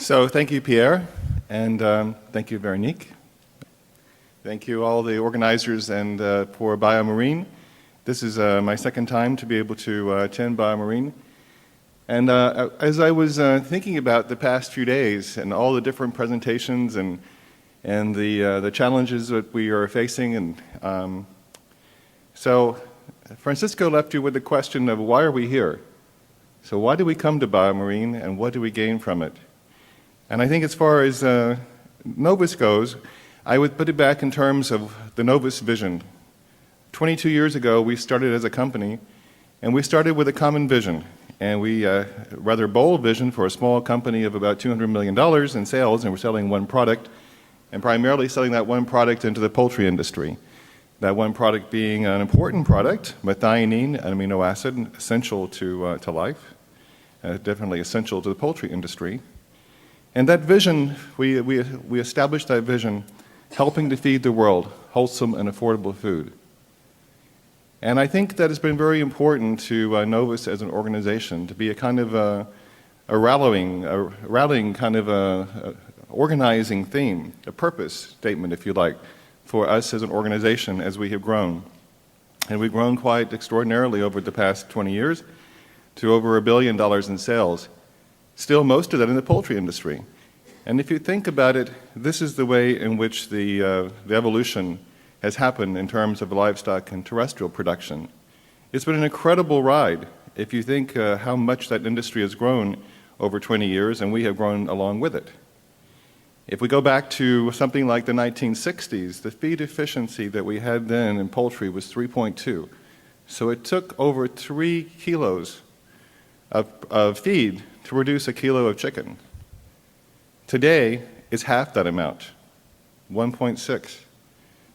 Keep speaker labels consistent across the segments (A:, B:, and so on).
A: So thank you, Pierre, and thank you, Veronique. Thank you all the organizers and for BioMarine. This is my second time to be able to attend BioMarine. And as I was thinking about the past few days and all the different presentations and the challenges that we are facing, and so Francisco left you with the question of why are we here? So why do we come to BioMarine and what do we gain from it? And I think as far as Novus goes, I would put it back in terms of the Novus vision. 22 years ago, we started as a company, and we started with a common vision. And we, rather bold vision for a small company of about $200 million in sales, and we're selling one product, and primarily selling that one product into the poultry industry. That one product being an important product, methionine, an amino acid, essential to life, definitely essential to the poultry industry. And that vision, we established that vision, helping to feed the world wholesome and affordable food. And I think that has been very important to Novus as an organization, to be a kind of a rallying kind of a organizing theme, a purpose statement, if you like, for us as an organization as we have grown. And we've grown quite extraordinarily over the past 20 years to over $1 billion in sales. Still most of that in the poultry industry. And if you think about it, this is the way in which the evolution has happened in terms of livestock and terrestrial production. It's been an incredible ride if you think how much that industry has grown over 20 years, and we have grown along with it. If we go back to something like the 1960s, the feed efficiency that we had then in poultry was 3.2. So it took over 3 kilos of feed to produce a kilo of chicken. Today, it's half that amount, 1.6.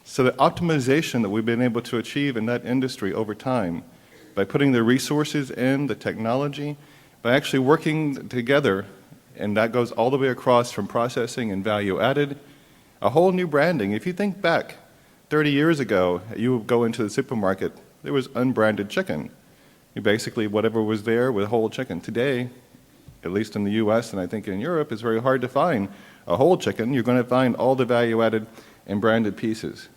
A: So the optimization that we've been able to achieve in that industry over time, by putting the resources in, the technology, by actually working together, and that goes all the way across from processing and value added, a whole new branding. If you think back 30 years ago, you would go into the supermarket, there was unbranded chicken. Basically, whatever was there was whole chicken. Today, at least in the US and I think in Europe, it's very hard to find a whole chicken. You're going to find all the value-added and branded pieces.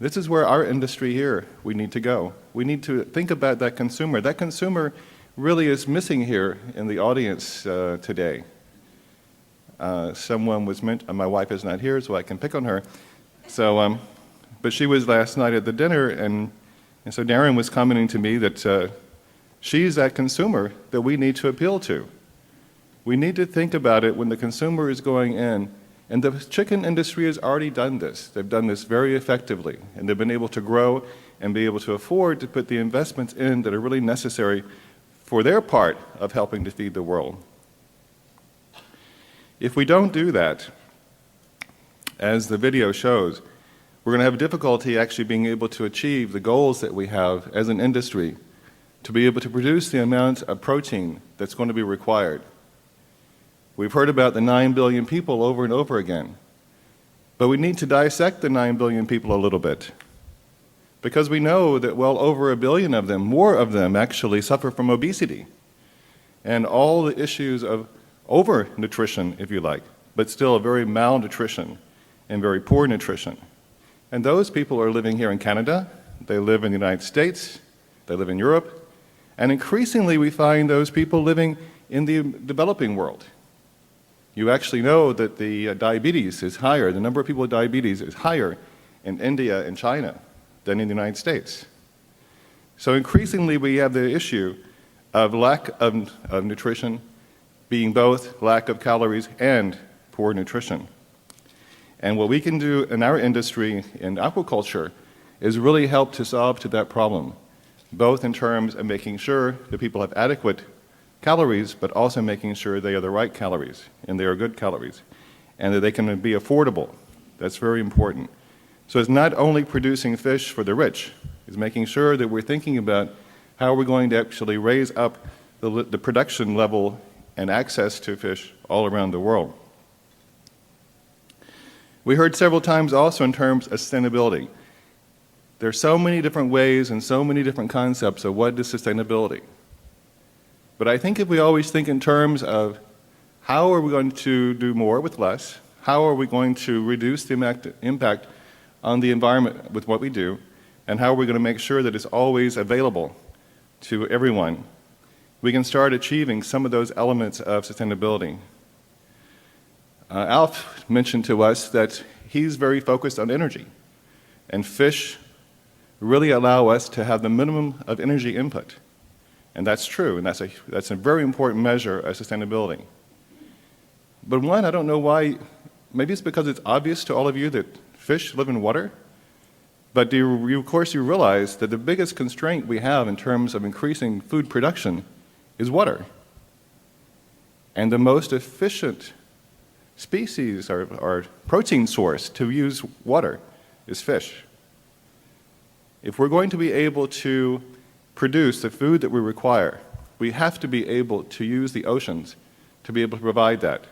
A: This is where our industry here, we need to go. We need to think about that consumer. That consumer really is missing here in the audience today. Someone was my wife is not here, so I can pick on her. So, but she was last night at the dinner, and so Darren was commenting to me that she's that consumer that we need to appeal to. We need to think about it when the consumer is going in, and the chicken industry has already done this. They've done this very effectively, and they've been able to grow and be able to afford to put the investments in that are really necessary for their part of helping to feed the world. If we don't do that, as the video shows, we're going to have difficulty actually being able to achieve the goals that we have as an industry to be able to produce the amount of protein that's going to be required. We've heard about the 9 billion people over and over again, but we need to dissect the 9 billion people a little bit, because we know that well over 1 billion of them, more of them actually suffer from obesity and all the issues of overnutrition, if you like, but still a very malnutrition and very poor nutrition. And those people are living here in Canada, they live in the United States, they live in Europe, and increasingly we find those people living in the developing world. You actually know that the diabetes is higher, the number of people with diabetes is higher in India and China than in the United States. So increasingly we have the issue of lack of nutrition being both lack of calories and poor nutrition. And what we can do in our industry in aquaculture is really help to solve to that problem, both in terms of making sure that people have adequate calories, but also making sure they are the right calories and they are good calories, and that they can be affordable. That's very important. So it's not only producing fish for the rich, it's making sure that we're thinking about how we're going to actually raise up the production level and access to fish all around the world. We heard several times also in terms of sustainability. There are so many different ways and so many different concepts of what is sustainability. But I think if we always think in terms of How are we going to do more with less? How are we going to reduce the impact on the environment with what we do? And how are we going to make sure that it's always available to everyone? We can start achieving some of those elements of sustainability. Alf mentioned to us that he's very focused on energy, and fish really allow us to have the minimum of energy input. And that's true, and that's a very important measure of sustainability. But one, I don't know why, maybe it's because it's obvious to all of you that fish live in water, but of course you realize that the biggest constraint we have in terms of increasing food production is water. And the most efficient species or protein source to use water is fish. If we're going to be able to produce the food that we require, we have to be able to use the oceans to be able to provide that.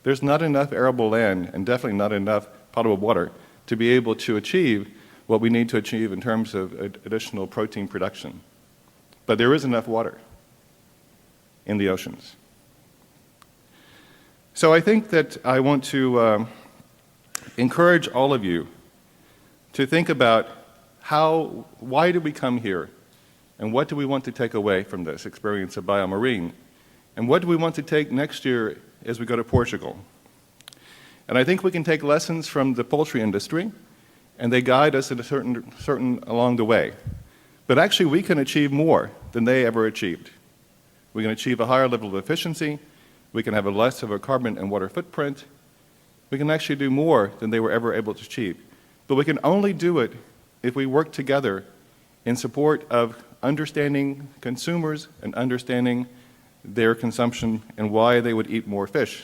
A: There's not enough arable land and definitely not enough potable water to be able to achieve what we need to achieve in terms of additional protein production. But there is enough water in the oceans. So I think that I want to encourage all of you to think about why did we come here, and what do we want to take away from this experience of BioMarine, and what do we want to take next year as we go to Portugal. And I think we can take lessons from the poultry industry, and they guide us in a certain along the way. But actually we can achieve more than they ever achieved. We can achieve a higher level of efficiency, we can have a less of a carbon and water footprint, we can actually do more than they were ever able to achieve. But we can only do it if we work together in support of understanding consumers and understanding their consumption and why they would eat more fish.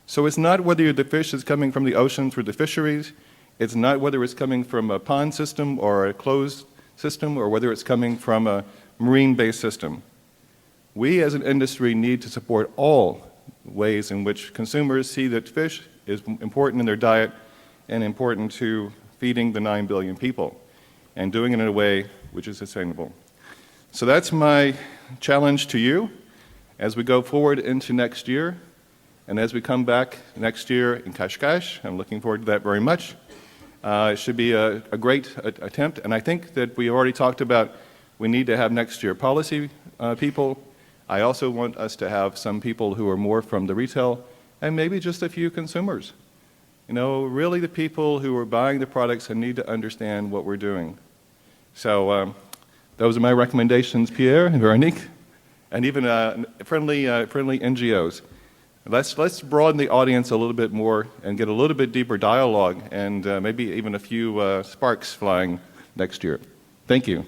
A: So it's not whether the fish is coming from the ocean through the fisheries, it's not whether it's coming from a pond system or a closed system, or whether it's coming from a marine-based system. We as an industry need to support all ways in which consumers see that fish is important in their diet and important to feeding the 9 billion people, and doing it in a way which is sustainable. So that's my challenge to you as we go forward into next year, and as we come back next year in Cascais. I'm looking forward to that very much. It should be a great attempt, and I think that we already talked about we need to have next year policy people. I also want us to have some people who are more from the retail, and maybe just a few consumers. You know, really the people who are buying the products and need to understand what we're doing. So those are my recommendations, Pierre and Veronique, and even friendly NGOs. Let's broaden the audience a little bit more and get a little bit deeper dialogue, and maybe even a few sparks flying next year. Thank you.